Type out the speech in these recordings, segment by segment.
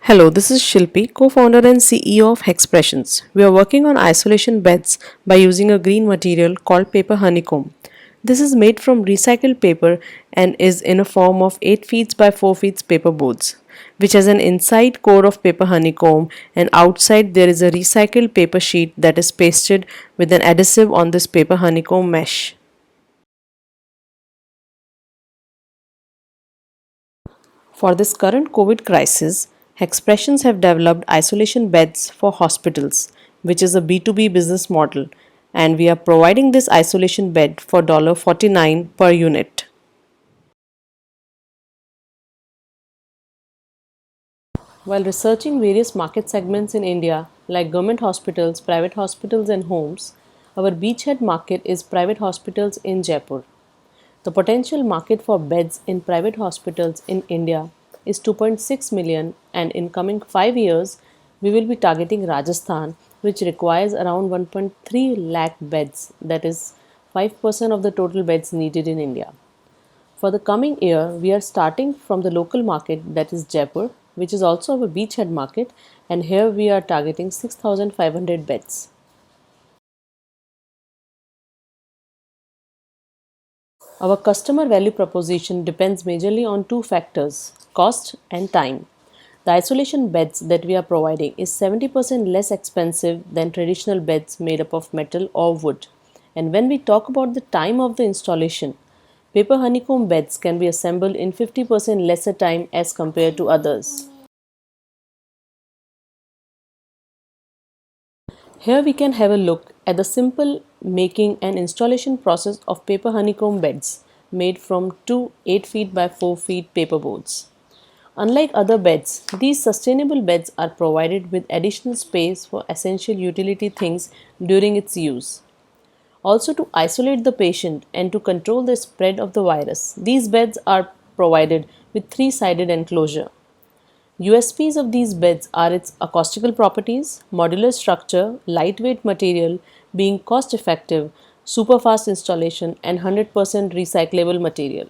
Hello, this is Shilpi, co-founder and CEO of Hexpressions. We are working on isolation beds by using a green material called paper honeycomb. This is made from recycled paper and is in a form of 8 feet by 4 feet paper boards, which has an inside core of paper honeycomb and outside there is a recycled paper sheet that is pasted with an adhesive on this paper honeycomb mesh. For this current COVID crisis, Hexpressions have developed isolation beds for hospitals, which is a B2B business model, and we are providing this isolation bed for $49 per unit. While researching various market segments in India, like government hospitals, private hospitals, and homes, our beachhead market is private hospitals in Jaipur. The potential market for beds in private hospitals in India is 2.6 million, and in coming 5 years we will be targeting Rajasthan, which requires around 1.3 lakh beds, that is 5% of the total beds needed in India. For the coming year, we are starting from the local market, that is Jaipur, which is also a beachhead market, and here we are targeting 6,500 beds. Our customer value proposition depends majorly on two factors: cost and time. The isolation beds that we are providing is 70% less expensive than traditional beds made up of metal or wood. And when we talk about the time of the installation, paper honeycomb beds can be assembled in 50% lesser time as compared to others. Here we can have a look at the simple making and installation process of paper honeycomb beds made from two 8 feet by 4 feet paper boards. Unlike other beds, these sustainable beds are provided with additional space for essential utility things during its use. Also, to isolate the patient and to control the spread of the virus, these beds are provided with three-sided enclosure. USPs of these beds are its acoustical properties, modular structure, lightweight material, being cost effective, super fast installation, and 100% recyclable material.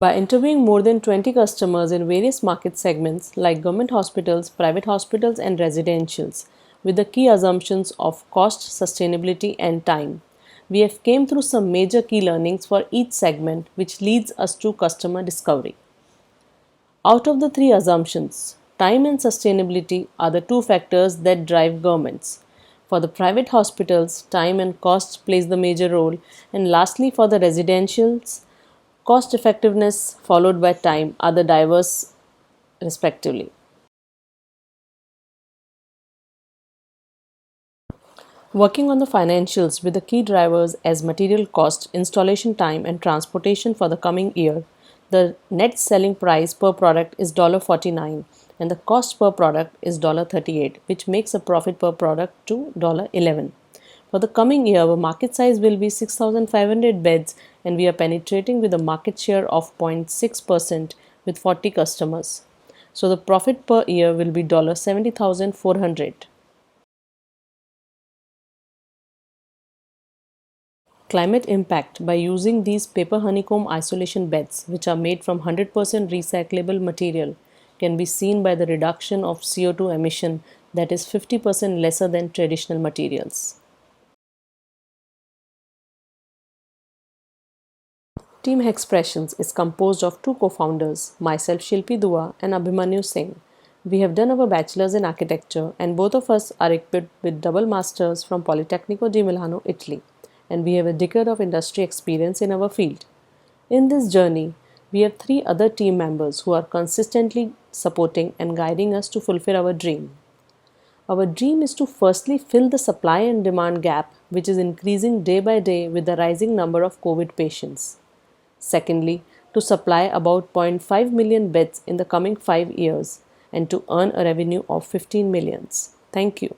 By interviewing more than 20 customers in various market segments like government hospitals, private hospitals, and residentials, with the key assumptions of cost, sustainability, and time, we have came through some major key learnings for each segment, which leads us to customer discovery. Out of the three assumptions, time and sustainability are the two factors that drive governments. For the private hospitals, time and cost plays the major role, and lastly for the residentials, cost effectiveness followed by time are the diverse respectively. Working on the financials with the key drivers as material cost, installation time, and transportation for the coming year, the net selling price per product is $49 and the cost per product is $38, which makes a profit per product to $11. For the coming year, our market size will be 6,500 beds and we are penetrating with a market share of 0.6% with 40 customers. So the profit per year will be $70,400. Climate impact by using these paper honeycomb isolation beds, which are made from 100% recyclable material, can be seen by the reduction of CO2 emission that is 50% lesser than traditional materials. Team Hexpressions is composed of two co-founders, myself Shilpi Dua and Abhimanyu Singh. We have done our bachelor's in architecture and both of us are equipped with double masters from Politecnico di Milano, Italy, and we have a decade of industry experience in our field. In this journey, we have three other team members who are consistently supporting and guiding us to fulfill our dream. Our dream is to firstly fill the supply and demand gap, which is increasing day by day with the rising number of COVID patients. Secondly, to supply about zero point 0.5 million beds in the coming 5 years and to earn a revenue of 15 millions. Thank you.